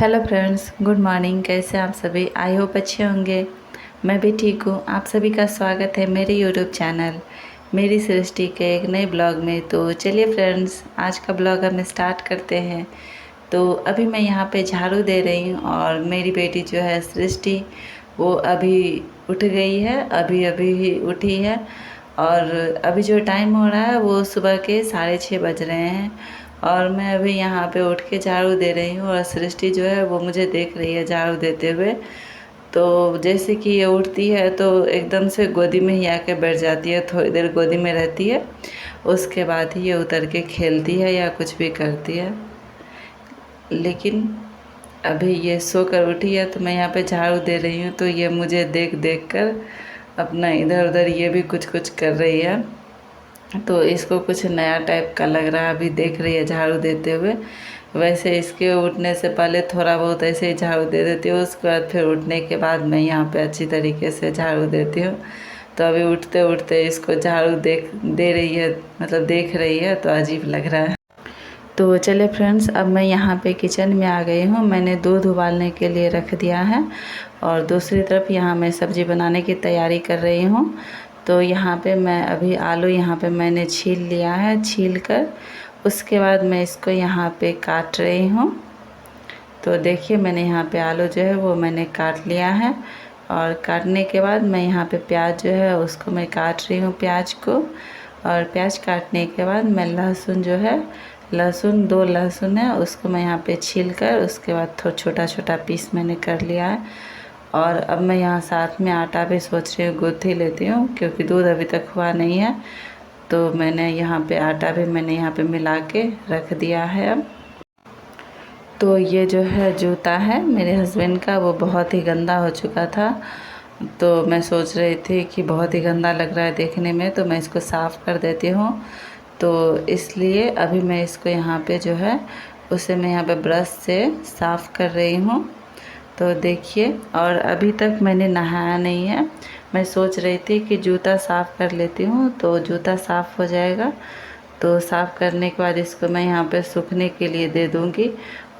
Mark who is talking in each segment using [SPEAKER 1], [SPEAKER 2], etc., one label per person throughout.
[SPEAKER 1] Hello friends, good morning. कैसे आप सभी? आई होप अच्छे होंगे। मैं भी ठीक हूँ। आप सभी का स्वागत है मेरे यूट्यूब चैनल मेरी सृष्टि के एक नए ब्लॉग में। तो चलिए फ्रेंड्स, आज का ब्लॉग हम स्टार्ट करते हैं। तो अभी मैं यहाँ पे झाड़ू दे रही हूँ और मेरी बेटी जो है सृष्टि, वो अभी उठ गई है, अभी अभी ही उठी है। और अभी जो टाइम हो रहा है वो सुबह के 6:30 बज रहे हैं और मैं अभी यहाँ पे उठ के झाड़ू दे रही हूँ और सृष्टि जो है वो मुझे देख रही है झाड़ू देते हुए। तो जैसे कि ये उठती है तो एकदम से गोदी में ही आके बैठ जाती है, थोड़ी देर गोदी में रहती है, उसके बाद ही ये उतर के खेलती है या कुछ भी करती है। लेकिन अभी ये सोकर उठी है तो मैं यहाँ पे झाड़ू दे रही हूँ, तो ये मुझे देख देख कर अपना इधर उधर ये भी कुछ कुछ कर रही है। तो इसको कुछ नया टाइप का लग रहा है, अभी देख रही है झाड़ू देते हुए। वैसे इसके उठने से पहले थोड़ा बहुत ऐसे ही झाड़ू दे देती हूँ, उसके बाद फिर उठने के बाद मैं यहाँ पे अच्छी तरीके से झाड़ू देती हूँ। तो अभी उठते उठते इसको झाड़ू दे रही है, मतलब देख रही है, तो अजीब लग रहा है। तो चलिए फ्रेंड्स, अब मैं यहाँ पे किचन में आ गई हूँ। मैंने दूध उबालने के लिए रख दिया है और दूसरी तरफ यहाँ मैं सब्ज़ी बनाने की तैयारी कर रही हूँ। तो यहाँ पे मैं अभी आलू यहाँ पे मैंने छील लिया है, छील कर उसके बाद मैं इसको यहाँ पे काट रही हूँ। तो देखिए, मैंने यहाँ पे आलू जो है वो मैंने काट लिया है और काटने के बाद मैं यहाँ पे प्याज जो है उसको मैं काट रही हूँ, प्याज को। और प्याज काटने के बाद मैं लहसुन जो है, लहसुन 2 लहसुन है, उसको मैं यहाँ पे छील कर उसके बाद थोड़ा छोटा छोटा पीस मैंने कर लिया है। और अब मैं यहाँ साथ में आटा भी सोच रही हूँ गूँथ ही लेती हूँ, क्योंकि दूध अभी तक हुआ नहीं है। तो मैंने यहाँ पे आटा भी मैंने यहाँ पे मिला के रख दिया है। अब तो ये जो है जूता है मेरे हस्बैंड का, वो बहुत ही गंदा हो चुका था। तो मैं सोच रही थी कि बहुत ही गंदा लग रहा है देखने में, तो मैं इसको साफ़ कर देती हूँ। तो इसलिए अभी मैं इसको यहाँ पे जो है उसे मैं यहाँ पे ब्रश से साफ़ कर रही हूँ। तो देखिए, और अभी तक मैंने नहाया नहीं है। मैं सोच रही थी कि जूता साफ़ कर लेती हूँ तो जूता साफ़ हो जाएगा। तो साफ़ करने के बाद इसको मैं यहाँ पे सूखने के लिए दे दूँगी,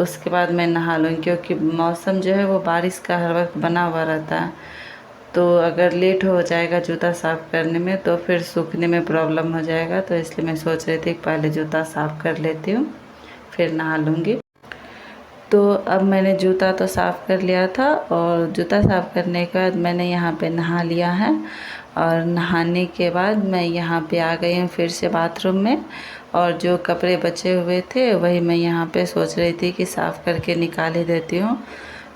[SPEAKER 1] उसके बाद मैं नहा लूँगी, क्योंकि मौसम जो है वो बारिश का हर वक्त बना हुआ रहता है। तो अगर लेट हो जाएगा जूता साफ़ करने में तो फिर सूखने में प्रॉब्लम हो जाएगा। तो इसलिए मैं सोच रही थी कि पहले जूता साफ़ कर लेती हूँ, फिर नहा लूँगी। तो अब मैंने जूता तो साफ़ कर लिया था और जूता साफ़ करने के बाद मैंने यहाँ पे नहा लिया है। और नहाने के बाद मैं यहाँ पे आ गई हूँ फिर से बाथरूम में, और जो कपड़े बचे हुए थे वही मैं यहाँ पे सोच रही थी कि साफ़ करके निकाल ही देती हूँ।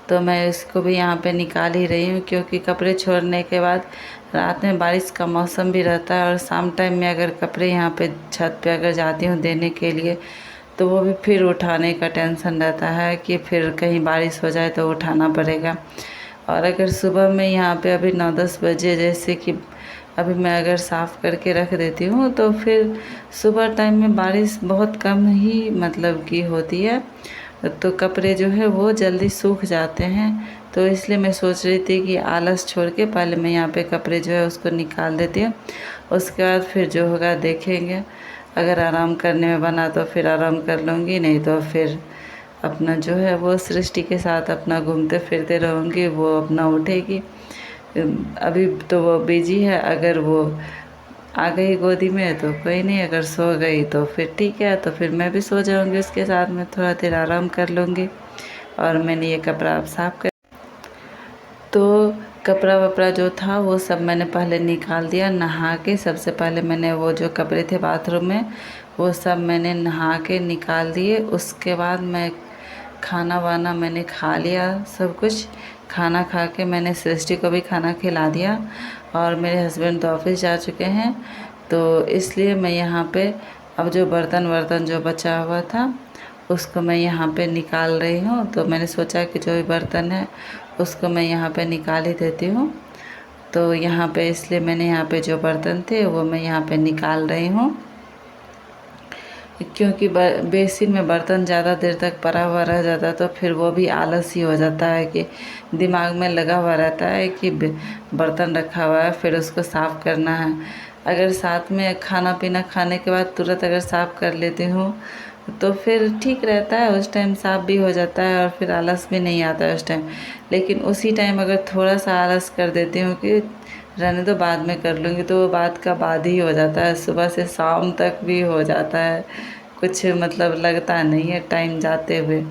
[SPEAKER 1] तो मैं इसको भी यहाँ पे निकाल ही रही हूँ, क्योंकि कपड़े छोड़ने के बाद रात में बारिश का मौसम भी रहता है और शाम टाइम में अगर कपड़े यहाँ पे छत पे अगर जाती हूँ देने के लिए, तो वो भी फिर उठाने का टेंशन रहता है कि फिर कहीं बारिश हो जाए तो उठाना पड़ेगा। और अगर सुबह में यहाँ पे अभी 9-10 बजे जैसे कि अभी मैं अगर साफ़ करके रख देती हूँ तो फिर सुबह टाइम में बारिश बहुत कम ही मतलब की होती है, तो कपड़े जो है वो जल्दी सूख जाते हैं। तो इसलिए मैं सोच रही थी कि आलस छोड़ के पहले मैं यहाँ पे कपड़े जो है उसको निकाल देती हूँ, उसके बाद फिर जो होगा देखेंगे। अगर आराम करने में बना तो फिर आराम कर लूँगी, नहीं तो फिर अपना जो है वो सृष्टि के साथ अपना घूमते फिरते रहूँगी, वो अपना उठेगी। अभी तो वो बिजी है, अगर वो आ गई गोदी में तो कोई नहीं, अगर सो गई तो फिर ठीक है, तो फिर मैं भी सो जाऊँगी उसके साथ में, थोड़ा देर आराम कर लूँगी। और मैंने ये कपड़ा अब साफ़ कर, तो कपड़ा वपड़ा जो था वो सब मैंने पहले निकाल दिया नहा के। सबसे पहले मैंने वो जो कपड़े थे बाथरूम में वो सब मैंने नहा के निकाल दिए। उसके बाद मैं खाना वाना मैंने खा लिया, सब कुछ खाना खा के मैंने सृष्टि को भी खाना खिला दिया। और मेरे हस्बैंड तो ऑफिस जा चुके हैं, तो इसलिए मैं यहाँ पे अब जो बर्तन वर्तन जो बचा हुआ था उसको मैं यहाँ पे निकाल रही हूँ। तो मैंने सोचा कि जो भी बर्तन है उसको मैं यहाँ पे निकाल ही देती हूँ। तो यहाँ पे इसलिए मैंने यहाँ पे जो बर्तन थे वो मैं यहाँ पे निकाल रही हूँ, क्योंकि बेसिन में बर्तन ज़्यादा देर तक पड़ा हुआ रह जाता तो फिर वो भी आलस ही हो जाता है कि दिमाग में लगा हुआ रहता है कि बर्तन रखा हुआ है फिर उसको साफ़ करना है। अगर साथ में खाना पीना खाने के बाद तुरंत अगर साफ़ कर लेती हूँ तो फिर ठीक रहता है, उस टाइम साफ़ भी हो जाता है और फिर आलस भी नहीं आता है उस टाइम। लेकिन उसी टाइम अगर थोड़ा सा आलस कर देती हूँ कि रहने दो बाद में कर लूँगी, तो वो बात का बाद ही हो जाता है, सुबह से शाम तक भी हो जाता है। कुछ मतलब लगता नहीं है टाइम जाते हुए,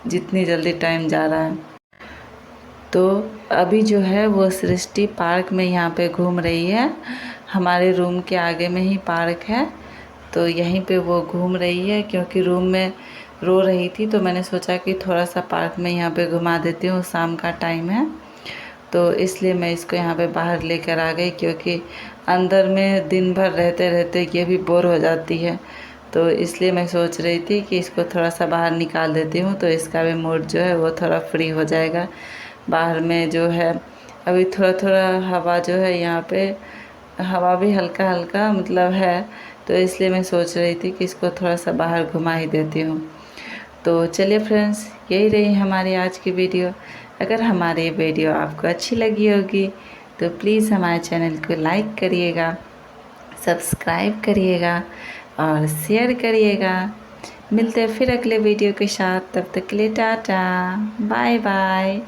[SPEAKER 1] जितनी जल्दी टाइम जा रहा है। तो अभी जो है वो सृष्टि पार्क में यहाँ पे घूम रही है। हमारे रूम के आगे में ही पार्क है, तो यहीं पे वो घूम रही है। क्योंकि रूम में रो रही थी तो मैंने सोचा कि थोड़ा सा पार्क में यहाँ पे घुमा देती हूँ, शाम का टाइम है तो इसलिए मैं इसको यहाँ पे बाहर लेकर आ गई। क्योंकि अंदर में दिन भर रहते रहते ये भी बोर हो जाती है, तो इसलिए मैं सोच रही थी कि इसको थोड़ा सा बाहर निकाल देती हूँ, तो इसका भी मूड जो है वो थोड़ा फ्री हो जाएगा। बाहर में जो है अभी थोड़ा थोड़ा हवा जो है यहाँ पे, हवा भी हल्का हल्का मतलब है, तो इसलिए मैं सोच रही थी कि इसको थोड़ा सा बाहर घुमा ही देती हूँ। तो चलिए फ्रेंड्स, यही रही हमारी आज की वीडियो। अगर हमारी वीडियो आपको अच्छी लगी होगी तो प्लीज़ हमारे चैनल को लाइक करिएगा, सब्सक्राइब करिएगा और शेयर करिएगा। मिलते हैं फिर अगले वीडियो के साथ, तब तक के लिए टाटा, बाय बाय।